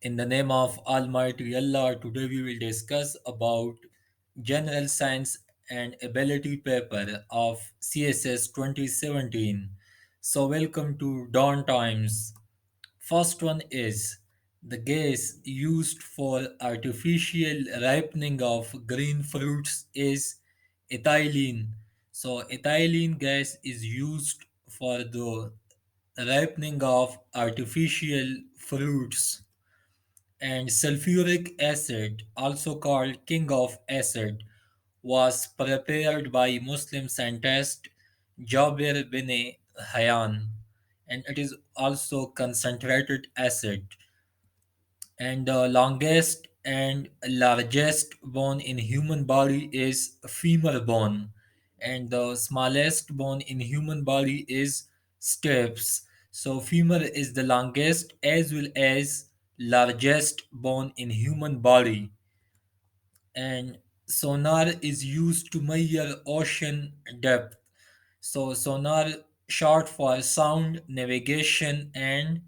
In the name of Almighty Allah, today we will discuss about General Science and Ability paper of CSS 2017. So welcome to Dawn Times. First one is the gas used for artificial ripening of green fruits is ethylene. So ethylene gas is used for the ripening of artificial fruits, and sulfuric acid, also called king of acid, was prepared by Muslim scientist Jabir bin Hayyan, and it is also concentrated acid. And the longest and largest bone in human body is femur bone, and the smallest bone in human body is stapes. So femur is the longest as well as largest bone in human body. And sonar is used to measure ocean depth. So sonar, short for sound navigation and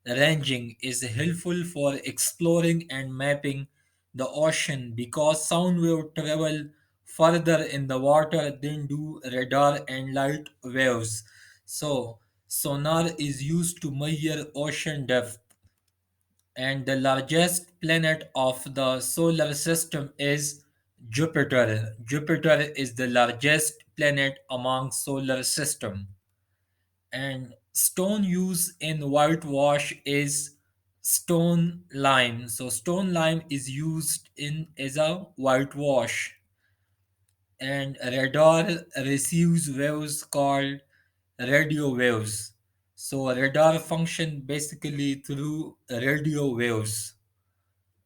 ranging, is helpful for exploring and mapping the ocean because sound wave travel further in the water than do radar and light waves. So sonar is used to measure ocean depth. And the largest planet of the solar system is Jupiter. Jupiter is the largest planet among solar system. And stone used in whitewash is stone lime. So stone lime is used in as a whitewash. And radar receives waves called radio waves. So radar function basically through radio waves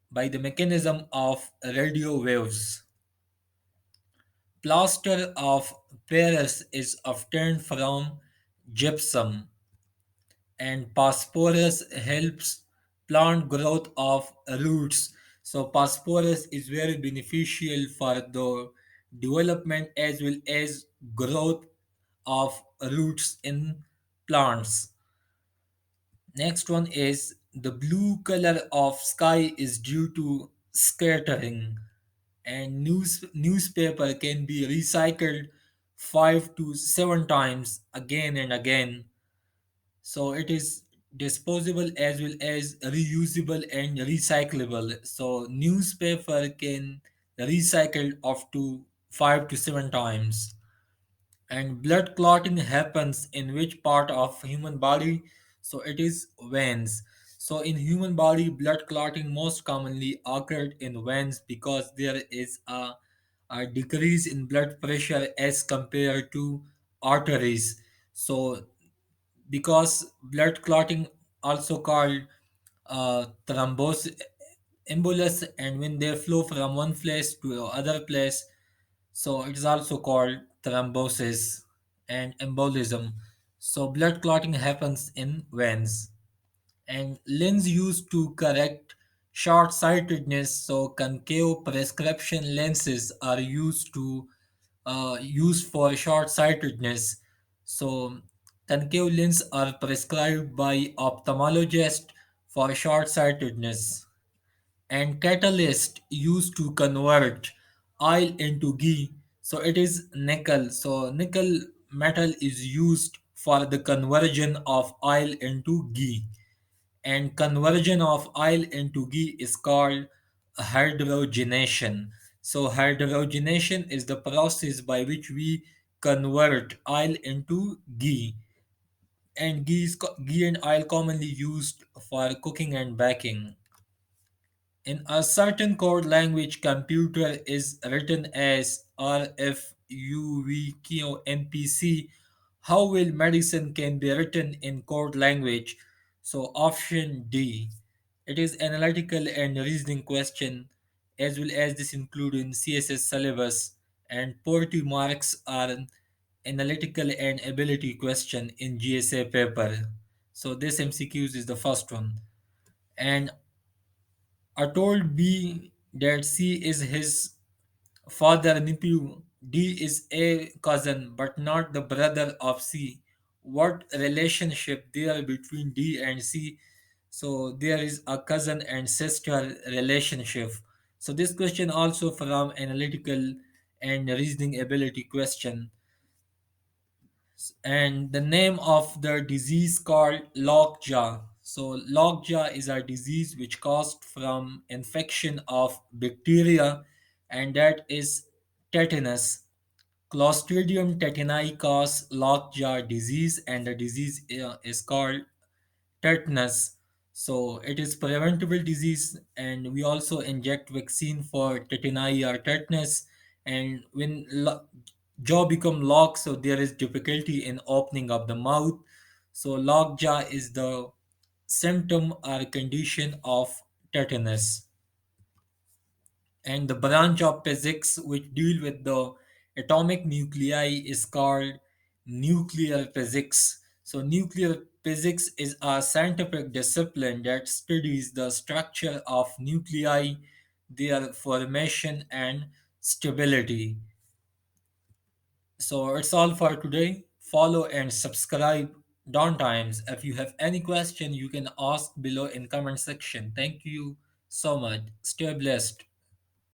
by the mechanism of radio waves. Plaster of Paris is obtained from gypsum, and phosphorus helps plant growth of roots. So phosphorus is very beneficial for the development as well as growth of roots in plants. Next one is the blue color of sky is due to scattering, and newspaper can be recycled 5 to 7 times again and again. So it is disposable as well as reusable and recyclable. So newspaper can recycle up to 5 to 7 times. And blood clotting happens in which part of human body? So it is veins. So in human body, blood clotting most commonly occurred in veins because there is a decrease in blood pressure as compared to arteries. So because blood clotting, also called thrombosis, embolus, and when they flow from one place to other place, so it is also called thrombosis and embolism. So blood clotting happens in veins. And lens used to correct short-sightedness. So concave prescription lenses are used for short-sightedness. So concave lenses are prescribed by ophthalmologist for short-sightedness. And catalyst used to convert oil into ghee. So it is nickel. So nickel metal is used for the conversion of oil into ghee, and conversion of oil into ghee is called hydrogenation. So hydrogenation is the process by which we convert oil into ghee, and ghee and oil commonly used for cooking and baking. In a certain code language, computer is written as RFUVQNPC. How will medicine can be written in code language? So option D. It is analytical and reasoning question, as well as this include in CSS syllabus, and 40 marks are an analytical and ability question in GSA paper. So this MCQs is the first one. And I told B that C is his father nephew. D is a cousin but not the brother of C. What relationship there between D and C? So there is a cousin and sister relationship. So this question also from analytical and reasoning ability question. And the name of the disease called lockjaw. So lockjaw is a disease which caused from infection of bacteria, and that is tetanus. Clostridium tetani cause lockjaw disease, and the disease is called tetanus. So it is preventable disease, and we also inject vaccine for tetani or tetanus. And when jaw become locked, so there is difficulty in opening of the mouth. So lockjaw is the symptom or condition of tetanus. And the branch of physics which deal with the atomic nuclei is called nuclear physics. So nuclear physics is a scientific discipline that studies the structure of nuclei, their formation and stability. So it's all for today. Follow and subscribe downtimes. If you have any question, you can ask below in comment section. Thank you so much. Stay blessed.